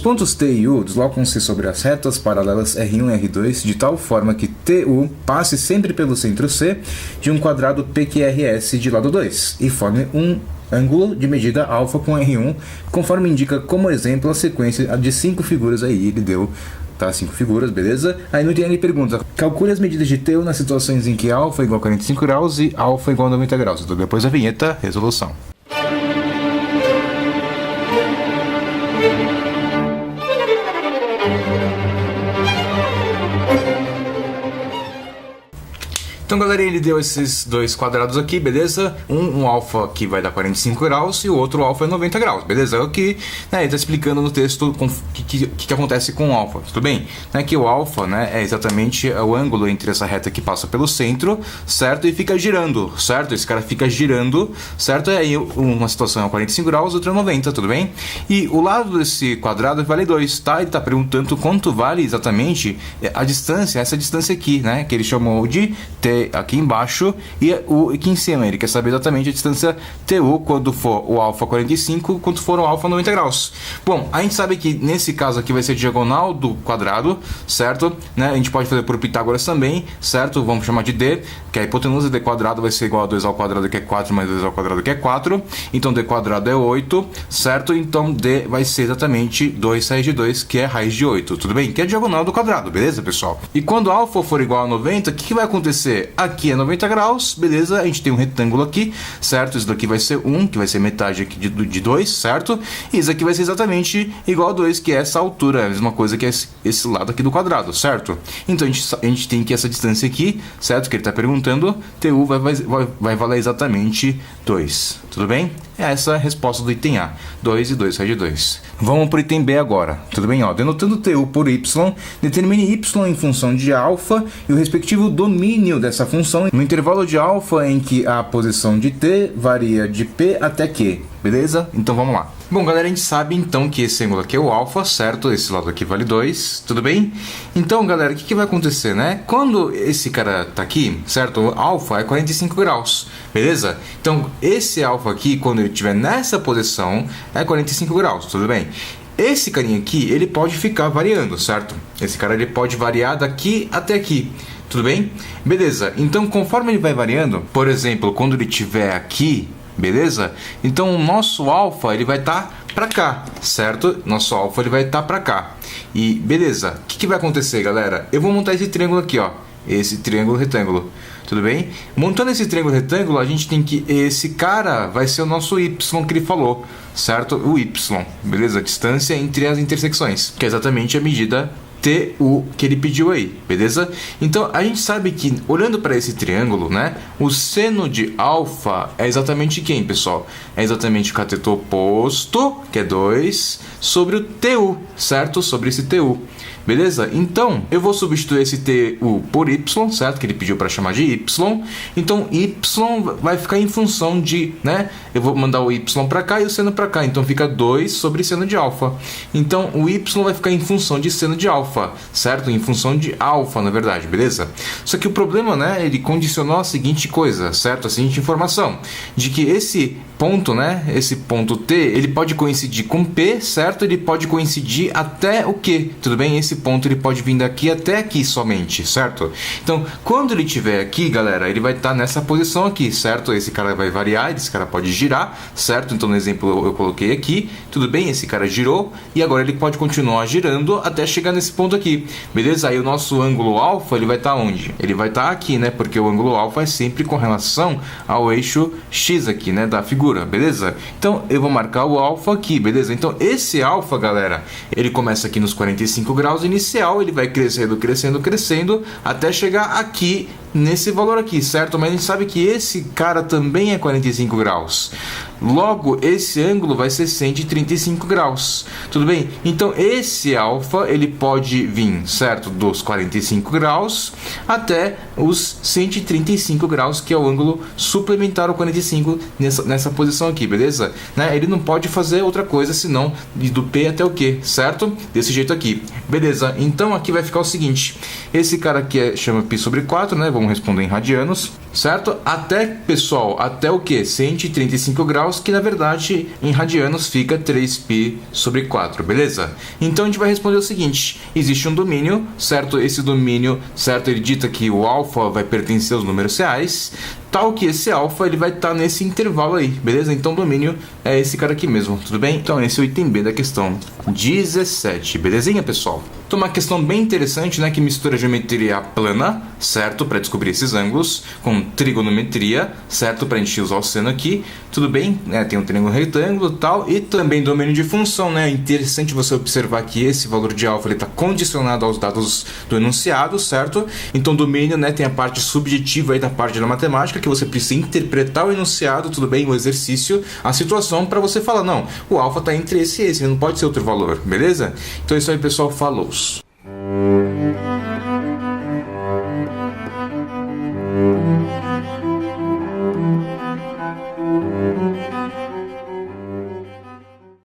pontos T e U deslocam-se sobre as retas paralelas R1 e R2 de tal forma que TU passe sempre pelo centro C de um quadrado PQRS de lado 2 e forme um ângulo de medida alfa com R1, conforme indica como exemplo a sequência de 5 figuras aí, ele deu, tá, 5 figuras, beleza? Aí no item ele pergunta, calcule as medidas de TU nas situações em que alfa é igual a 45 graus e alfa é igual a 90 graus. Então depois da vinheta, resolução. Então, galera, ele deu esses dois quadrados aqui, beleza? Um alfa que vai dar 45 graus e o outro alfa é 90 graus, beleza? É o que, né, ele está explicando no texto o que acontece com o alfa, tudo bem? Né, que o alfa, né, é exatamente o ângulo entre essa reta que passa pelo centro, certo? E fica girando, certo? Esse cara fica girando, certo? E aí uma situação é 45 graus, outra é 90, tudo bem? E o lado desse quadrado vale 2, tá? Ele está perguntando quanto vale exatamente a distância, essa distância aqui, né? Que ele chamou de T aqui embaixo e o aqui em cima. Ele quer saber exatamente a distância TU quando for o alfa 45, quando for o alfa 90 graus. Bom, a gente sabe que nesse caso aqui vai ser diagonal do quadrado, certo? Né? A gente pode fazer por Pitágoras também, certo? Vamos chamar de D, que a hipotenusa D quadrado vai ser igual a 2 ao quadrado, que é 4, mais 2 ao quadrado, que é 4. Então D quadrado é 8, certo? Então D vai ser exatamente 2 raiz de 2, que é raiz de 8, tudo bem? Que é diagonal do quadrado, beleza, pessoal? E quando alfa for igual a 90, o que vai acontecer? Aqui é 90 graus, beleza? A gente tem um retângulo aqui, certo? Isso daqui vai ser 1, que vai ser metade aqui de 2, certo? E isso aqui vai ser exatamente igual a 2, que é essa altura, a mesma coisa que esse lado aqui do quadrado, certo? Então a gente tem que essa distância aqui, certo? Que ele está perguntando, TU vai valer exatamente 2, tudo bem? É essa a resposta do item A, 2 e 2 raiz de 2. Vamos para o item B agora, tudo bem? Ó, denotando TU por Y, determine Y em função de alfa e o respectivo domínio dessa função no intervalo de alfa em que a posição de T varia de P até Q, beleza? Então vamos lá. Bom, galera, a gente sabe então que esse ângulo aqui é o alfa, certo? Esse lado aqui vale 2, tudo bem? Então, galera, o que vai acontecer, né? Quando esse cara tá aqui, certo? O alfa é 45 graus, beleza? Então, esse alfa aqui, quando ele estiver nessa posição, é 45 graus, tudo bem? Esse carinha aqui, ele pode ficar variando, certo? Esse cara, ele pode variar daqui até aqui. Tudo bem? Beleza. Então, conforme ele vai variando, por exemplo, quando ele estiver aqui, beleza? Então, o nosso alfa, ele vai estar para cá, certo? Nosso alfa, ele vai estar para cá. E, beleza. O que vai acontecer, galera? Eu vou montar esse triângulo aqui, ó. Esse triângulo retângulo. Tudo bem? Montando esse triângulo retângulo, a gente tem que... Esse cara vai ser o nosso Y que ele falou, certo? O Y, beleza? A distância entre as intersecções, que é exatamente a medida TU que ele pediu aí, beleza? Então a gente sabe que olhando para esse triângulo, né, o seno de alfa é exatamente quem, pessoal? É exatamente o cateto oposto, que é 2, sobre o TU, certo? Sobre esse TU. Beleza? Então, eu vou substituir esse TU por Y, certo? Que ele pediu para chamar de Y. Então, Y vai ficar em função de, né? Eu vou mandar o Y para cá e o seno para cá. Então, fica 2 sobre seno de alfa. Então, o Y vai ficar em função de seno de alfa, certo? Em função de alfa, na verdade, beleza? Só que o problema, né? Ele condicionou a seguinte coisa, certo? A seguinte informação. De que esse ponto, né? Esse ponto T, ele pode coincidir com P, certo? Ele pode coincidir até o Q, tudo bem? Esse ponto ele pode vir daqui até aqui somente, certo? Então, quando ele estiver aqui, galera, ele vai estar nessa posição aqui, certo? Esse cara vai variar, esse cara pode girar, certo? Então, no exemplo eu coloquei aqui, tudo bem? Esse cara girou e agora ele pode continuar girando até chegar nesse ponto aqui, beleza? Aí o nosso ângulo alfa, ele vai estar onde? Ele vai estar aqui, né? Porque o ângulo alfa é sempre com relação ao eixo X aqui, né? Da figura, beleza? Então, eu vou marcar o alfa aqui, beleza? Então, esse alfa, galera, ele começa aqui nos 45 graus inicial, ele vai crescendo, crescendo, crescendo, até chegar aqui nesse valor aqui, certo? Mas a gente sabe que esse cara também é 45 graus. Logo, esse ângulo vai ser 135 graus. Tudo bem? Então, esse alfa, ele pode vir, certo? Dos 45 graus até os 135 graus, que é o ângulo suplementar ao 45 nessa posição aqui, beleza? Né? Ele não pode fazer outra coisa senão do P até o Q, certo? Desse jeito aqui. Beleza? Então, aqui vai ficar o seguinte. Esse cara aqui chama π sobre 4, né? Vamos responder em radianos, certo? Até, pessoal, até o que? 135 graus, que na verdade em radianos fica 3π/4, beleza? Então a gente vai responder o seguinte: existe um domínio, certo? Esse domínio, certo? Ele dita que o alfa vai pertencer aos números reais, tal que esse alfa ele vai estar nesse intervalo aí, beleza? Então o domínio é esse cara aqui mesmo, tudo bem? Então esse é o item B da questão 17, belezinha, pessoal? Então uma questão bem interessante, né, que mistura geometria plana, certo, para descobrir esses ângulos, com trigonometria, certo, para a gente usar o seno aqui, tudo bem? Tem um triângulo retângulo e tal, e também domínio de função, né? É interessante você observar que esse valor de alfa está condicionado aos dados do enunciado, certo? Então domínio, né, tem a parte subjetiva aí da parte da matemática, que você precisa interpretar o enunciado, tudo bem, o exercício, a situação, para você falar, não, o alfa está entre esse e esse, não pode ser outro valor, beleza? Então é isso aí, pessoal, falou!